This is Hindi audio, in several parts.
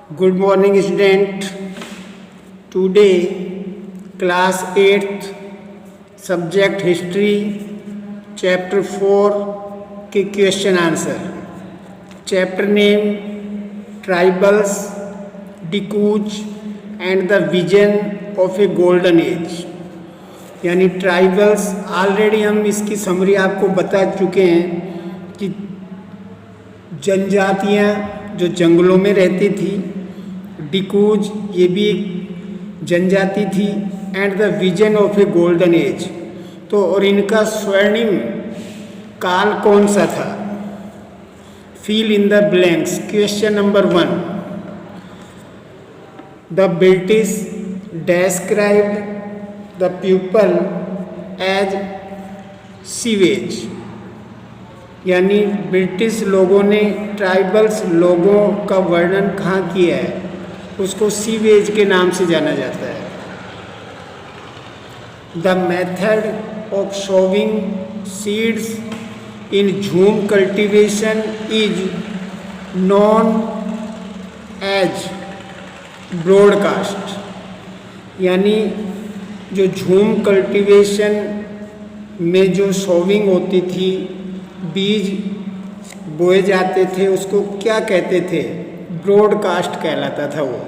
Good morning student. Today class 8th subject history chapter 4 के question answer. Chapter name tribals, dikus and the vision of a golden age. यानी ट्राइबल्स ऑलरेडी हम इसकी समरी आपको बता चुके हैं कि जनजातियाँ जो जंगलों में रहती थी, डिकूज ये भी एक जनजाति थी, and the vision of a golden age. तो और इनका स्वर्णिम काल कौन सा था? Fill in the blanks. Question number 1. The British described the people as savage. यानी ब्रिटिश लोगों ने ट्राइबल्स लोगों का वर्णन कहाँ किया है? उसको सीवेज के नाम से जाना जाता है. The method of sowing seeds in jhum cultivation is known as broadcast. यानी जो झूम कल्टीवेशन में जो सोविंग होती थी, बीज बोए जाते थे, उसको क्या कहते थे? ब्रॉडकास्ट कहलाता था वो.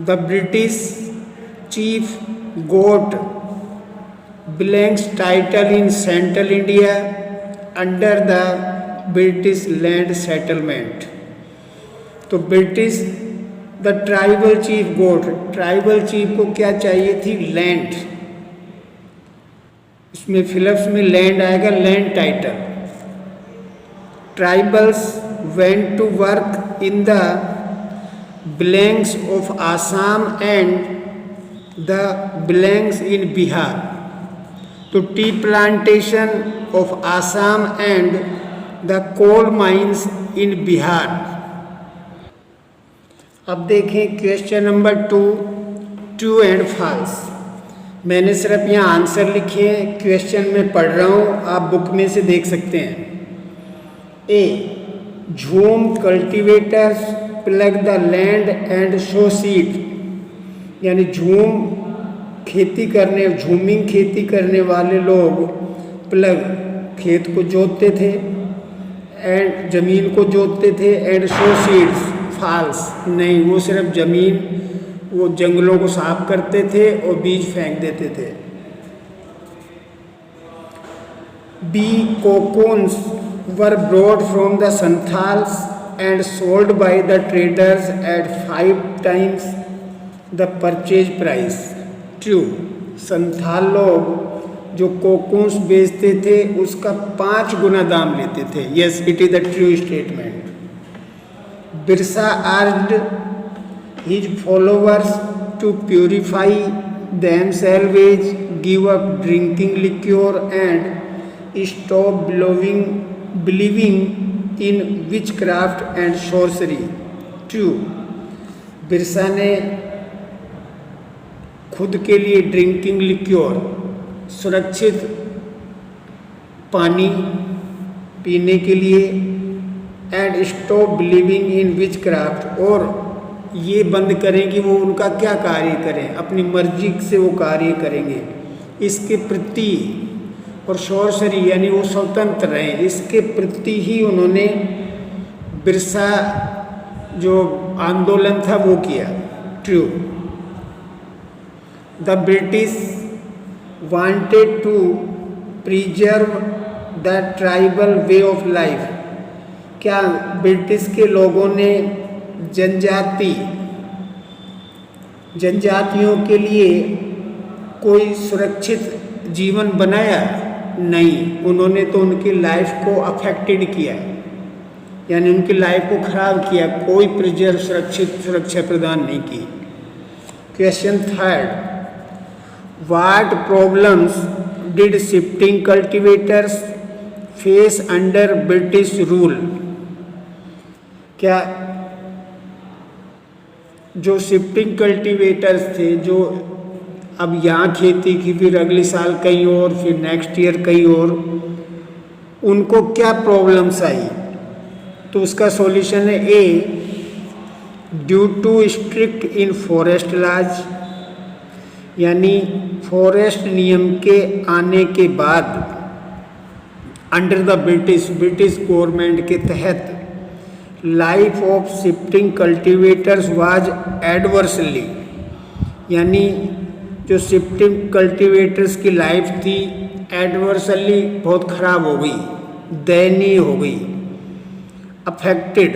The British chief got blanks title in central India under the British land settlement. तो British the tribal chief got, tribal chief को क्या चाहिए थी? लैंड. इसमें फिलिप्स में लैंड आएगा, land title. Tribals went to work in the blanks of Assam and the blanks in Bihar. तो tea plantation of Assam and the coal mines in Bihar. अब देखें question number 2, true and false. मैंने सिर्फ यहाँ आंसर लिखे हैं, क्वेश्चन में पढ़ रहा हूँ, आप बुक में से देख सकते हैं. ए. झूम cultivators plug the land and show seed. यानी झूम खेती करने, झूमिंग खेती करने वाले लोग प्लग खेत को जोतते थे एंड जमीन को जोतते थे, एंड शो सीड्स. फॉल्स. नहीं, वो सिर्फ जमीन, वो जंगलों को साफ करते थे और बीज फेंक देते थे. B. Cocoons were brought from the Santhals and sold by the traders at 5 times the purchase price. True. Santhal लोग जो कोकून्स बेचते थे उसका 5 गुना दाम लेते थे. Yes, it is the true statement. Birsa urged his followers to purify themselves, give up drinking liquor and stop believing in witchcraft and sorcery. True. Birsa ने खुद के लिए ड्रिंकिंग लिक्योर, सुरक्षित पानी पीने के लिए, and stop believing in witchcraft, और ये बंद करें कि वो उनका क्या कार्य करें, अपनी मर्जी से वो कार्य करेंगे, इसके प्रति, और सॉर्सरी यानी वो स्वतंत्र रहें, इसके प्रति ही उन्होंने बिरसा जो आंदोलन था वो किया. True. The British wanted to preserve the tribal way of life. क्या ब्रिटिश के लोगों ने जनजातियों के लिए कोई सुरक्षित जीवन बनाया? नहीं, उन्होंने तो उनकी लाइफ को अफेक्टेड किया, यानी उनकी लाइफ को खराब किया. कोई प्रिजर्व, सुरक्षा प्रदान नहीं की. Question 3. What problems did shifting cultivators face under British rule. क्या जो शिफ्टिंग कल्टीवेटर्स थे, जो अब यहाँ खेती की, फिर अगले साल कहीं और, फिर नेक्स्ट ईयर कहीं और, उनको क्या प्रॉब्लम्स आई? तो उसका सॉल्यूशन है A. Due to strict in forest laws, यानी फॉरेस्ट नियम के आने के बाद अंडर द ब्रिटिश गवर्नमेंट के तहत life of shifting cultivators was adversely, यानी जो शिफ्टिंग कल्टीवेटर्स की लाइफ थी एडवर्सली बहुत ख़राब हो गई, दयनीय हो गई। अफेक्टेड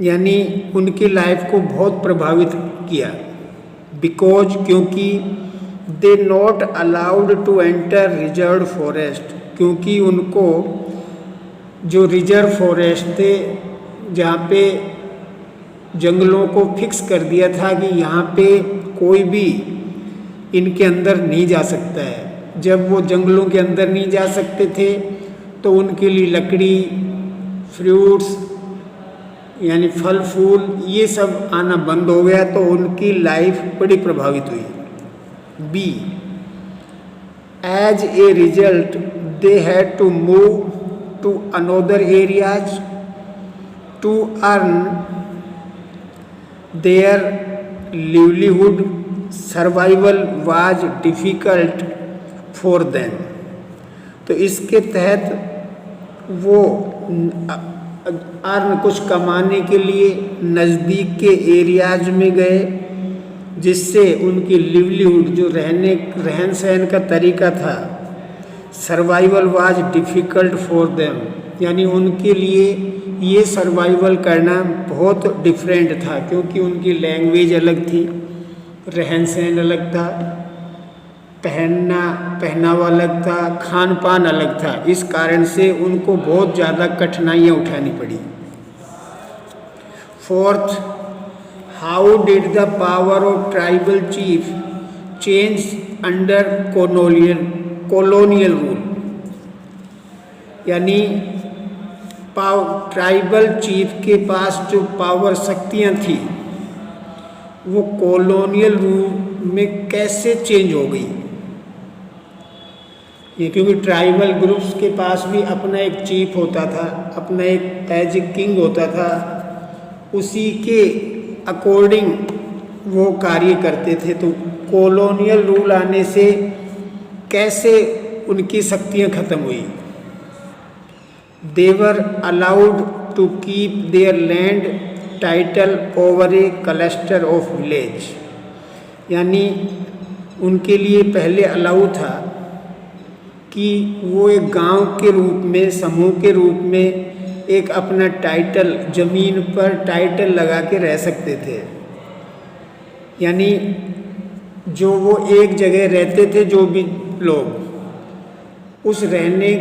यानी उनकी लाइफ को बहुत प्रभावित किया। बिकॉज क्योंकि they not allowed to enter reserve forest, क्योंकि उनको जो रिजर्व फॉरेस्ट थे जहाँ पे जंगलों को फिक्स कर दिया था कि यहाँ पे कोई भी इनके अंदर नहीं जा सकता है। जब वो जंगलों के अंदर नहीं जा सकते थे तो उनके लिए लकड़ी, फ्रूट्स यानी फल फूल ये सब आना बंद हो गया, तो उनकी लाइफ बड़ी प्रभावित हुई। B, as a result they had to move to another areas to earn their livelihood, survival was difficult for them. तो इसके तहत वो अर्न कुछ कमाने के लिए नज़दीक के एरियाज में गए, जिससे उनकी लिवलीहुड जो रहन सहन का तरीका था, survival was difficult for them, यानी उनके लिए ये सर्वाइवल करना बहुत डिफरेंट था, क्योंकि उनकी लैंग्वेज अलग थी, रहन सहन अलग था, पहनावा अलग था, खान पान अलग था। इस कारण से उनको बहुत ज़्यादा कठिनाइयाँ उठानी पड़ी। Fourth, how did the power of tribal chief change under colonial rule, यानी ट्राइबल चीफ के पास जो पावर शक्तियाँ थी वो कॉलोनियल रूल में कैसे चेंज हो गई। ये क्योंकि ट्राइबल ग्रुप्स के पास भी अपना एक चीफ होता था, अपना एक एज ए किंग होता था, उसी के अकॉर्डिंग वो कार्य करते थे। तो कॉलोनियल रूल आने से कैसे उनकी शक्तियाँ खत्म हुई। They were allowed to keep their land title over a cluster of village, यानी उनके लिए पहले अलाउ था कि वो एक गांव के रूप में, समूह के रूप में एक अपना टाइटल, ज़मीन पर टाइटल लगा के रह सकते थे। यानी जो वो एक जगह रहते थे, जो भी लोग, उस रहने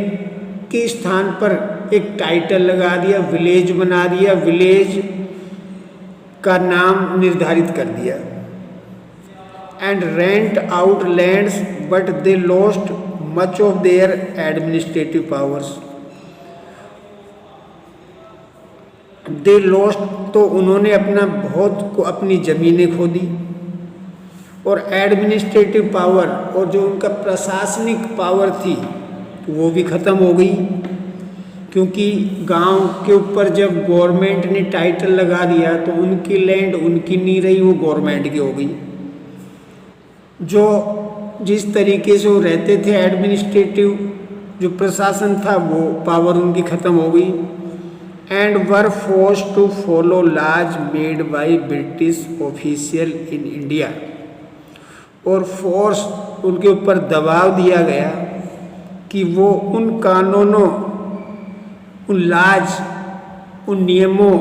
के स्थान पर एक टाइटल लगा दिया, विलेज बना दिया, विलेज का नाम निर्धारित कर दिया। And rent out lands but they lost much of their administrative powers. They lost, तो उन्होंने अपनी ज़मीनें खो दी, और एडमिनिस्ट्रेटिव पावर और जो उनका प्रशासनिक पावर थी वो भी ख़त्म हो गई, क्योंकि गांव के ऊपर जब गवर्नमेंट ने टाइटल लगा दिया तो उनकी लैंड उनकी नहीं रही, वो गवर्नमेंट की हो गई। जो जिस तरीके से वो रहते थे, एडमिनिस्ट्रेटिव जो प्रशासन था, वो पावर उनकी ख़त्म हो गई। And were forced to follow laws made by British official in India, और फोर्स उनके ऊपर दबाव दिया गया कि वो उन कानूनों, उन लॉज, उन नियमों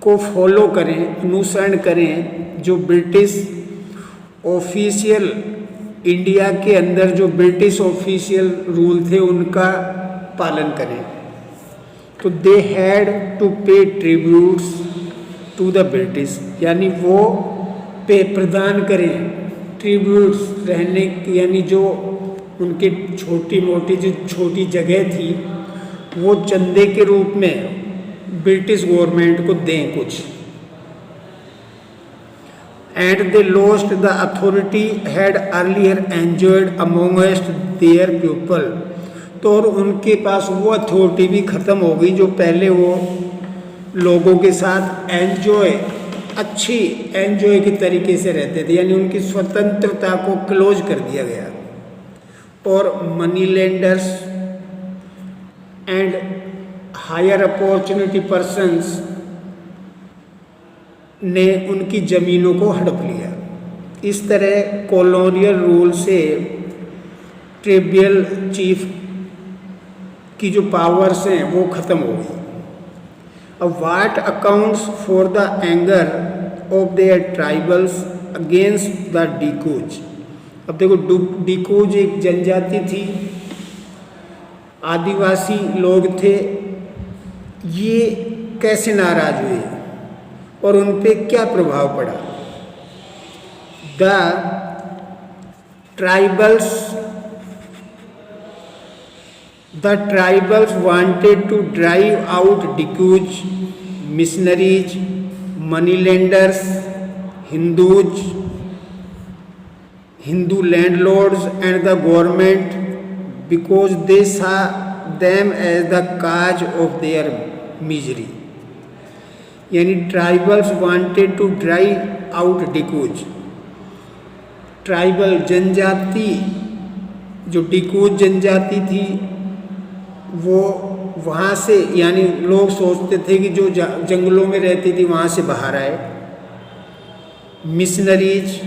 को फॉलो करें, अनुसरण करें जो ब्रिटिश ऑफिशियल इंडिया के अंदर जो ब्रिटिश ऑफिशियल रूल थे उनका पालन करें। तो दे हैड टू पे ट्रिब्यूट्स टू द ब्रिटिश, यानी वो पे प्रदान करें ट्रिब्यूट्स, रहने, यानी जो उनकी छोटी मोटी जो छोटी जगह थी वो चंदे के रूप में ब्रिटिश गवर्नमेंट को दें कुछ। And they lost the authority had earlier enjoyed amongst their people, तो और उनके पास वो अथॉरिटी भी ख़त्म हो गई जो पहले वो लोगों के साथ अच्छी एंजॉय के तरीके से रहते थे, यानी उनकी स्वतंत्रता को क्लोज कर दिया गया। और money lenders and higher opportunity persons ने उनकी ज़मीनों को हड़प लिया। इस तरह कॉलोनियल रूल से ट्रिब्यूनल चीफ की जो पावर्स हैं वो ख़त्म हो गई। अब what accounts for the anger of their tribals against the dikus. अब देखो, डिकूज एक जनजाति थी, आदिवासी लोग थे। ये कैसे नाराज हुए और उन पे क्या प्रभाव पड़ा? The tribals wanted to drive out dikus, missionaries, money lenders, Hindu landlords and the government because they saw them as the cause of their misery. यानी tribals wanted to drive out dikus. Tribal जनजाति, जो डिकूज जनजाति थी, वो वहाँ से, यानी लोग सोचते थे कि जो जंगलों में रहती थी वहाँ से बाहर आए। Missionaries,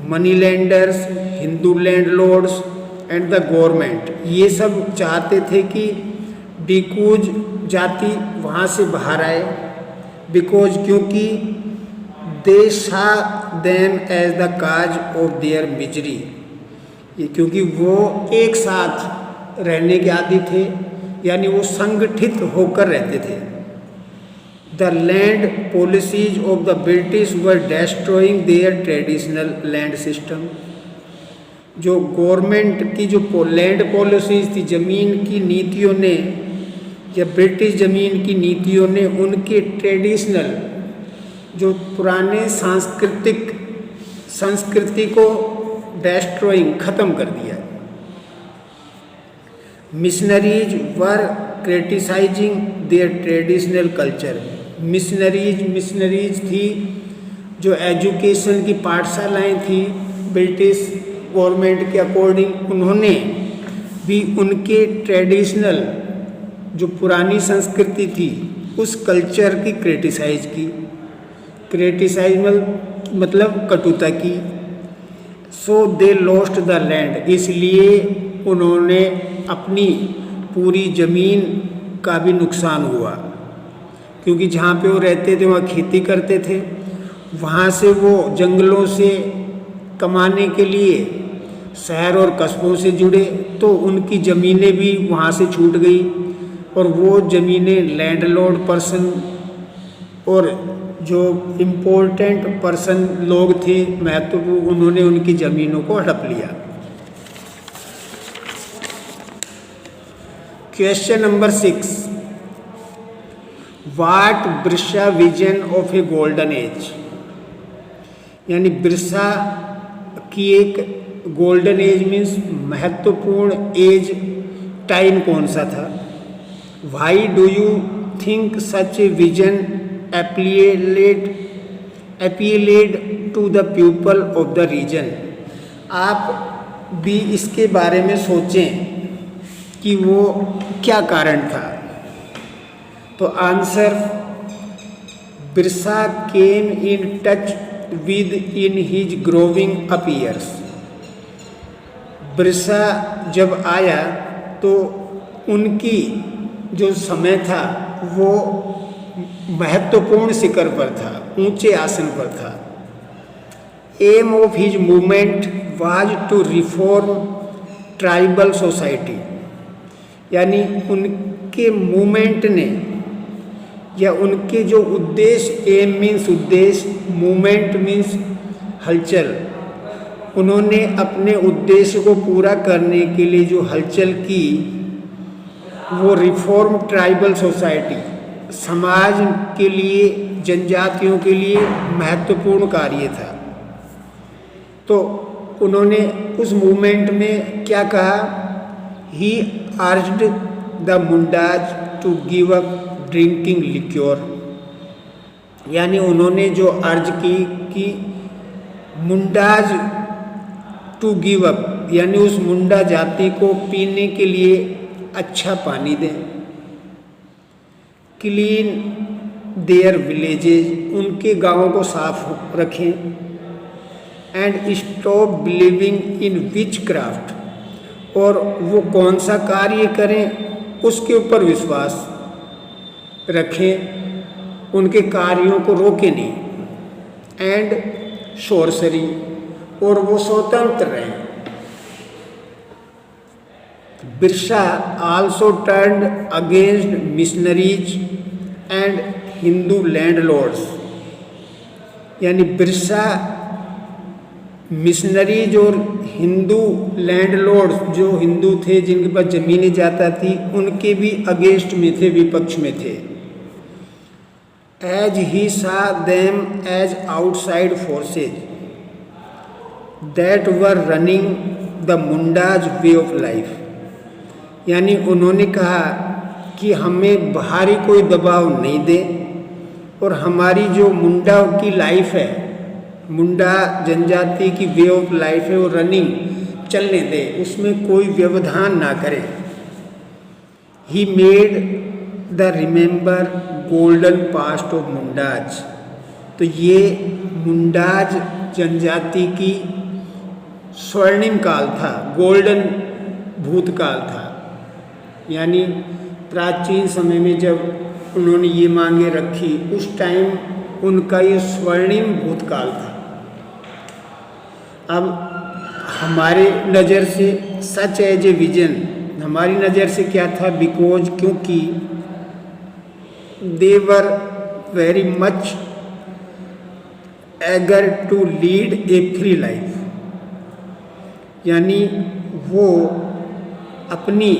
money lenders, Hindu landlords and the government, ये सब चाहते थे कि डिकूज जाति वहाँ से बाहर आए। बिकॉज, क्योंकि they saw them as the cause of their misery, ये क्योंकि वो एक साथ रहने के आदी थे, यानी वो संगठित होकर रहते थे। The land policies of the British were destroying there traditional land system. जो गवर्नमेंट की जो लैंड पॉलिसीज थी, ज़मीन की नीतियों ने, या ब्रिटिश ज़मीन की नीतियों ने उनके ट्रेडिशनल जो पुराने संस्कृति को डिस्ट्रॉइंग, ख़त्म कर दिया। Missionaries were criticising their traditional culture. Missionaries थी जो एजुकेशन की पाठशालाएं थी ब्रिटिश गवर्नमेंट के अकॉर्डिंग, उन्होंने भी उनके ट्रेडिशनल जो पुरानी संस्कृति थी उस कल्चर की क्रिटिसाइज की। मतलब कटुता की। सो दे लॉस्ट द लैंड, इसलिए उन्होंने अपनी पूरी ज़मीन का भी नुकसान हुआ, क्योंकि जहाँ पे वो रहते थे वहाँ खेती करते थे, वहाँ से वो जंगलों से कमाने के लिए शहर और कस्बों से जुड़े, तो उनकी ज़मीनें भी वहाँ से छूट गई, और वो ज़मीनें लैंडलॉर्ड पर्सन और जो इम्पोर्टेंट पर्सन लोग थे महत्वपूर्ण, उन्होंने उनकी ज़मीनों को हड़प लिया। Question number 6, what Birsa vision of a golden age. यानी बिरसा की एक गोल्डन एज मीन्स महत्वपूर्ण एज टाइम कौन सा था। Why do you think such a vision appealed to the people of the region. आप भी इसके बारे में सोचें कि वो क्या कारण था। तो answer, Birsa came in touch with in his growing up years. Birsa जब आया तो उनकी जो समय था वो महत्वपूर्ण शिखर पर था, ऊंचे आसन पर था। Aim of his movement was to reform tribal society. यानी उनके मूवमेंट ने, या उनके जो उद्देश्य, एम मीन्स उद्देश्य, मूवमेंट मीन्स हलचल, उन्होंने अपने उद्देश्य को पूरा करने के लिए जो हलचल की वो रिफॉर्म ट्राइबल सोसाइटी, समाज के लिए, जनजातियों के लिए महत्वपूर्ण कार्य था। तो उन्होंने उस मूवमेंट में क्या कहा, he urged the Mundas to give up drinking liquor. यानी उन्होंने जो अर्ज की कि मुंडाज टू गिव अप, यानी उस मुंडा जाति को पीने के लिए अच्छा पानी दें, क्लीन देयर विलेजेज, उनके गांवों को साफ रखें, and stop believing in which craft, और वो कौन सा कार्य करें उसके ऊपर विश्वास रखें, उनके कार्यों को रोके नहीं, एंड सोर्सरी, और वो स्वतंत्र रहें। Birsa also turned against missionaries and Hindu landlords, यानी बिरसा मिशनरीज और हिंदू लैंडलॉर्ड्स, जो हिंदू थे जिनके पास जमीनें जाता थी, उनके भी अगेंस्ट में थे, विपक्ष में थे। As he saw them as outside forces that were running the Mundas way of life, यानी उन्होंने कहा कि हमें बाहरी कोई दबाव नहीं दे और हमारी जो मुंडा की लाइफ है, मुंडा जनजाति की वे ऑफ लाइफ है, वो रनिंग चलने दे, उसमें कोई व्यवधान ना करे। He made the remember golden past of Mundas, तो ये मुंडाज जनजाति की स्वर्णिम काल था, गोल्डन भूतकाल था, यानी प्राचीन समय में जब उन्होंने ये मांगे रखी उस टाइम उनका ये स्वर्णिम भूतकाल था। अब हमारे नज़र से सच एज ए विजन, हमारी नज़र से क्या था, बिकॉज क्योंकि they were very much eager to lead a free life, यानी वो अपनी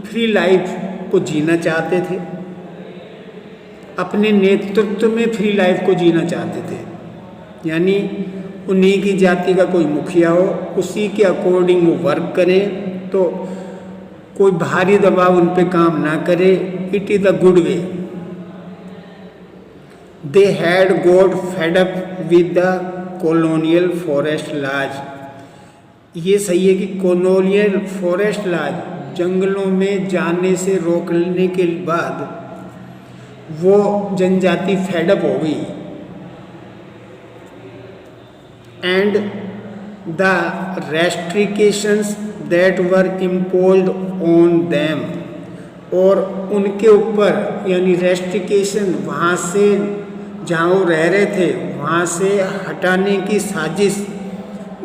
फ्री लाइफ को जीना चाहते थे, अपने नेतृत्व में फ्री लाइफ को जीना चाहते थे, यानी उन्हीं की जाति का कोई मुखिया हो, उसी के अकॉर्डिंग वो वर्क करें, तो कोई भारी दबाव उन पे काम ना करे। It is the good way. They had got fed up with the colonial forest laws, ये सही है कि कॉलोनियल फॉरेस्ट लॉज, जंगलों में जाने से रोकने के बाद वो जनजाति फेडअप हो गई। And the restrictions that were imposed on them, और उनके ऊपर यानी रेस्ट्रिकेशन, वहाँ से जहाँ वो रह रहे थे वहाँ से हटाने की साजिश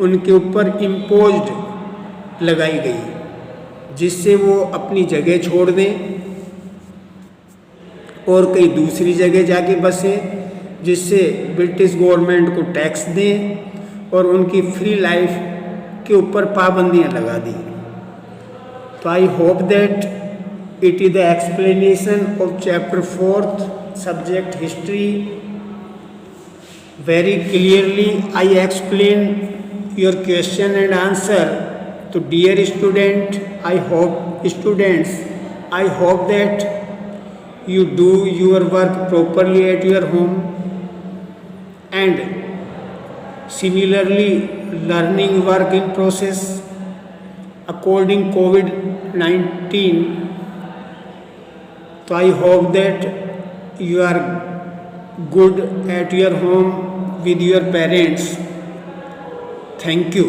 उनके ऊपर इम्पोज्ड लगाई गई, जिससे वो अपनी जगह छोड़ दें और कहीं दूसरी जगह जाके बसे, जिससे ब्रिटिश गवर्नमेंट को टैक्स दें और उनकी फ्री लाइफ के ऊपर पाबंदियां लगा दी। तो I hope that it is the explanation of chapter 4 subject history. Very clearly I explain your question and answer. तो dear student, I hope that you do your work properly at your home, and similarly learning work in process according COVID-19. So I hope that you are good at your home with your parents. Thank you.